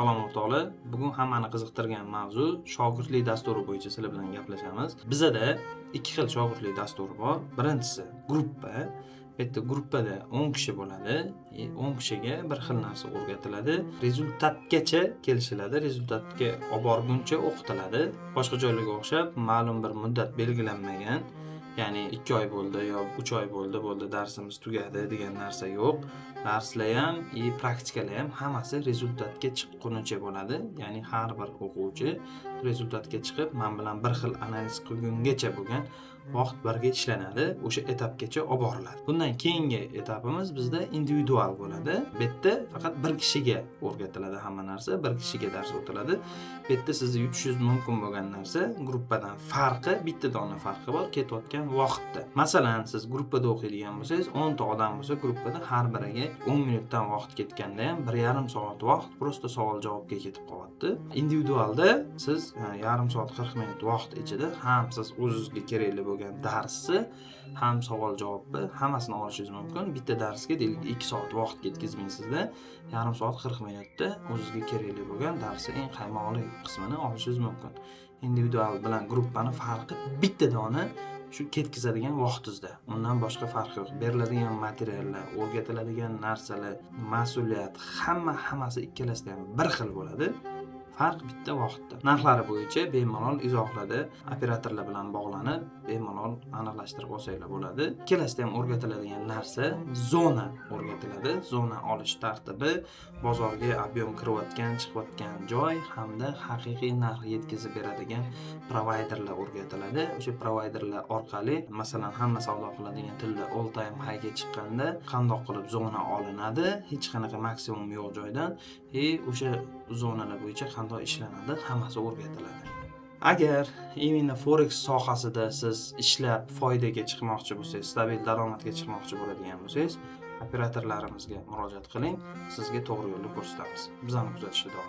Salom o'rtoqlar. Bugun hammani qiziqtirgan mavzu shogirdlik dasturi bo'yicha sizlar bilan gaplashamiz. Bizda ikki xil shogirdlik dasturi bor. Birinchisi gruppa. Bu yerda gruppada 10 kishi bo'ladi. 10 kishiga bir xil narsa o'rgatiladi. Rezultatgacha kelishiladi. Rezultatga olib borguncha o'qitiladi. Boshqa joylarga o'xshab ma'lum bir muddat belgilanmagan. Ya'ni 2 oy bo'ldi yo 3 oy bo'ldi darsimiz tugadi degan narsa yo'q. Darslar ham, praktikalar ham hammasi rezultatga chiqqunicha bo'ladi. Ya'ni har bir o'quvchi rezultatga chiqib, men bilan bir xil analiz qilgungacha bo'lgan vaqt birga ishlanadi, o'sha etapgacha olib boriladi. Bundan keyingi etapimiz bizda individual bo'ladi. Bu yerda faqat bir kishiga o'rgatiladi hamma narsa, bir kishiga dars o'tiladi. Bu yerda sizni yutishingiz mumkin bo'lgan narsa gruppadan farqi, bitta dona farqi bor ketayotgan vaqtda. Masalan, siz gruppada o'qiydigan bo'lsangiz, 10 ta odam bo'lsa, gruppada har biriga 10 minutdan vaqt ketganda ham 1,5 soat vaqt prosta savol-javobga ketib qoladi. Individualda siz yarim soat 40 minut vaqt ichida ham siz o'zingizga kerakli bo'lgan darsni, ham savol-javobni hammasini olishingiz mumkin. Bitta darsga deylik 2 soat vaqt ketkazmaysizda, yarim soat 40 minutda o'zingizga kerakli bo'lgan darsning eng qaymoqli qismini olishingiz mumkin. Individual bilan gruppani farqi bitta dona shu ketkazadigan vaqtingizda. Undan boshqa farqi yo'q. Beriladigan materiallar, o'rgatiladigan narsalar, mas'uliyat, hammasi ikkalasida ham bir xil bo'ladi. Farq bitta vaqtda. Narxlari bo'yicha bemalol izohlarda operatorlar bilan bog'lanib, bemalol aniqlashtirib olsanglar bo'ladi. Ikkalasida ham o'rgatiladigan narsa zona o'rgatiladi. Zona olish tartibi, bozorga ob'yom kirayotgan, chiqayotgan joy hamda haqiqiy narx yetkazib beradigan provayderlar o'rgatiladi. O'sha provayderlar orqali, masalan, hamma savdo qiladigan tilda all time highga chiqqanda qandoq qilib zona olinadi, hech qanaqa maksimum yo'q joydan, o'sha zonalar bo'yicha qanday ishlanadi, hammasi o'rgatiladi. Agar imенно forex sohasida siz ishlab foydaga chiqmoqchi bo'lsangiz, stabil daromadga chiqmoqchi bo'ladigan bo'lsangiz, operatorlarimizga murojaat qiling, sizga to'g'ri yo'lni ko'rsatamiz. Bizani kuzatishda davom eting.